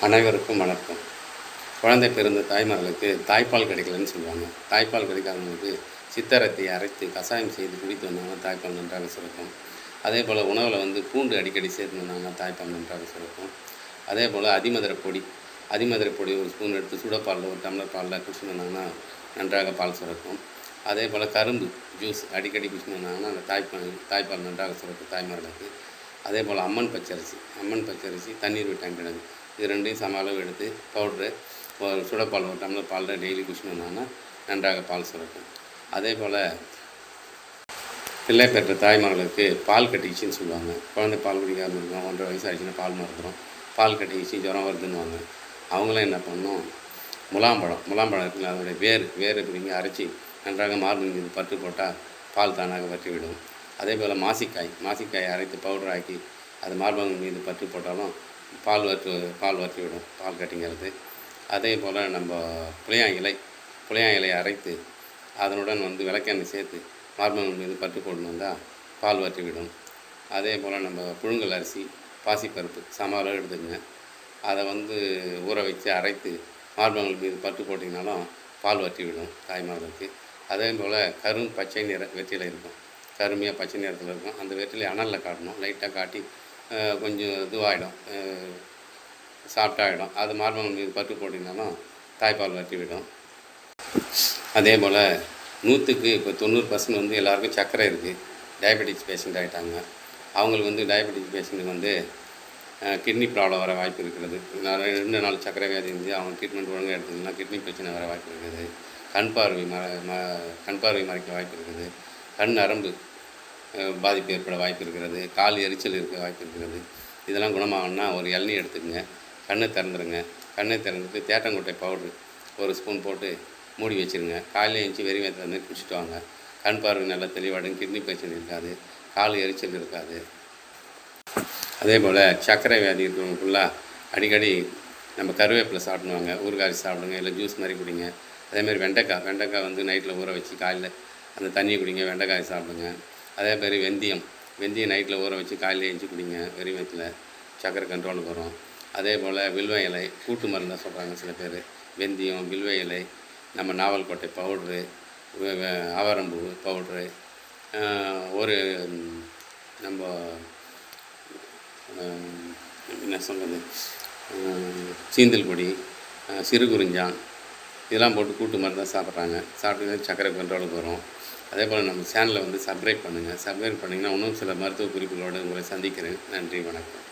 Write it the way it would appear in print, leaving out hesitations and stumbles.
அனைவருக்கும் வணக்கம். குழந்தை பிறந்த தாய்மார்களுக்கு தாய்ப்பால் கிடைக்கலன்னு சொல்லுவாங்க. தாய்ப்பால் கிடைக்காதவங்களுக்கு சித்தரத்தை அரைத்து கஷாயம் செய்து குடித்து வந்தாங்கன்னா தாய்ப்பால் நன்றாக சுரக்கும். அதேபோல் உணவில் பூண்டு அடிக்கடி சேர்த்து வந்தாங்கன்னா தாய்ப்பால் நன்றாக சுரக்கும். அதேபோல் அதிமதுரை பொடி ஒரு ஸ்பூன் எடுத்து சுடப்பாலில் ஒரு டம்ளர் பாலில் குடிச்சுட்டு வந்தாங்கன்னா நன்றாக பால் சுரக்கும். அதேபோல் கரும்பு ஜூஸ் அடிக்கடி குடிச்சுட்டு வந்தாங்கன்னா அந்த தாய்ப்பால் நன்றாக சுரக்கும் தாய்மார்களுக்கு. அதேபோல் அம்மன் பச்சரிசி தண்ணீர் விட்டாங்க கிடங்கு இது ரெண்டையும் சம அளவு எடுத்து பவுட்ரு ஒரு சுடப்பால் ஒரு டம்ளர் பாலில் டெய்லி குடிச்சுட்டு வந்தாங்கன்னா நன்றாக பால் சுரக்கும். அதே போல் பிள்ளை பெற்ற தாய்மார்களுக்கு பால் கட்டிக்கிச்சின்னு சொல்லுவாங்க. குழந்தை பால் குடிக்காமல் இருக்கும், 1.5 வயசு ஆச்சுன்னா பால் மறந்துடும், பால் கட்டிக்கிச்சு ஜுரம் வருதுன்னுவாங்க. அவங்களும் என்ன பண்ணணும், முலாம்பழம் இருக்குல்ல, அதோடைய வேர் பிடிங்கி அரைச்சி நன்றாக மார்பின் மீது பட்டு போட்டால் பால் தானாக வற்றிவிடும். அதே போல் மாசிக்காயை அரைத்து பவுடர் ஆக்கி அது மார்பகங்கள் மீது பட்டு போட்டாலும் பால் வற்றிவிடும், பால் கட்டிங்கிறது. அதே போல் நம்ம புளியான் இலையை அரைத்து அதனுடன் விளக்கெண்ணெய் சேர்த்து மார்பகங்கள் மீது பட்டு போட்டு வந்தால் பால் வற்றிவிடும். அதே போல் நம்ம புழுங்கல் அரிசி பாசிப்பருப்பு சம அளவு எடுத்துக்கங்க, அதை ஊற வச்சு அரைத்து மார்பகங்கள் மீது பட்டு போட்டிங்கனாலும் பால் வற்றிவிடும் தாய்மார்களுக்கு. அதே போல் பச்சை நிற வெற்றிலை இருக்கும், கருமையாக பச்சை நிறத்தில் இருக்கும். அந்த வெற்றிலை அனலில் காட்டணும், லைட்டாக காட்டி கொஞ்சம் இதுவாகிடும், சாஃப்டாகிடும். அது மார்பகங்கள் மீது பட்டு போட்டிங்கனாலும் தாய்ப்பால் வற்றிவிடும். அதே போல் 100க்கு இப்போ 90% எல்லாருக்கும் சர்க்கரை இருக்குது, டயபெட்டிக்ஸ் பேஷண்ட் ஆகிட்டாங்க. அவங்களுக்கு டயபெட்டிக்ஸ் பேஷண்ட்டுக்கு கிட்னி ப்ராப்ளம் வர வாய்ப்பு இருக்கிறது. 2 நாள் சர்க்கரை வியாதி இருந்து அவங்க ட்ரீட்மெண்ட் ஒழுங்காக எடுத்துக்கலாம், கிட்னி பிரச்சனை வர வாய்ப்பு இருக்குது. கண் பார்வை மறைக்க வாய்ப்பு இருக்குது. கண் நரம்பு பாதிப்பு ஏற்பட வாய்ப்பு இருக்கிறது. கால் எரிச்சல் இருக்க வாய்ப்பு இருக்கிறது. இதெல்லாம் குணமாகணும்னா ஒரு இளநீர் எடுத்துக்கங்க, கண்ணை திறந்துட்டு தேட்டங்கொட்டை பவுட்ரு ஒரு ஸ்பூன் போட்டு மூடி வச்சுருங்க. காலையில் எழுந்துச்சி வெறும் வயிற்றில் குடிச்சிட்டு வாங்க. கண் பார்வை நல்லா தெளிவாடும், கிட்னி பிரச்சனை இருக்காது, கால் எரிச்சல் இருக்காது. அதே போல் சர்க்கரை வியாதி இருக்கிறவங்க ஃபுல்லாக அடிக்கடி நம்ம கருவேப்பிலை சாப்பிடுவாங்க, ஊறுகாய் சாப்பிடுங்க, இல்லை ஜூஸ் மாதிரி குடிங்க. அதேமாதிரி வெண்டைக்காய் நைட்டில் ஊற வச்சு காலையில் அந்த தண்ணியை குடிங்க, வெண்டைக்காய் சாப்பிடுங்க. அதே மாதிரி வெந்தயம் நைட்டில் ஊற வச்சு காலையில் எழுந்துச்சி குடிங்க, வெறும் வயிற்றில் சர்க்கரை கண்ட்ரோலுக்கு வரும். அதே போல் வில்வ இலை கூட்டு மருந்தாக சொல்கிறாங்க சில பேர். வெந்தயம், வில்வ இலை, நம்ம நாவல்கொட்டை பவுட்ரு, ஆவாரம்பூ பவுட்ரு, ஒரு நம்ம என்ன சொல்கிறது, சீந்தல் கொடி, சிறு குறிஞ்சான், இதெல்லாம் போட்டு கூட்டு மருந்தாக சாப்பிட்றாங்க. சாப்பிட்டு சர்க்கரை கண்ட்ரோலுக்கு வரும். அதே போல் நம்ம சேனலை சப்ஸ்கிரைப் பண்ணுங்கள். சப்ஸ்கிரைப் பண்ணிங்கன்னா இன்னும் சில மருத்துவ குறிப்புகளோடு உங்களை சந்திக்கிறேன். நன்றி, வணக்கம்.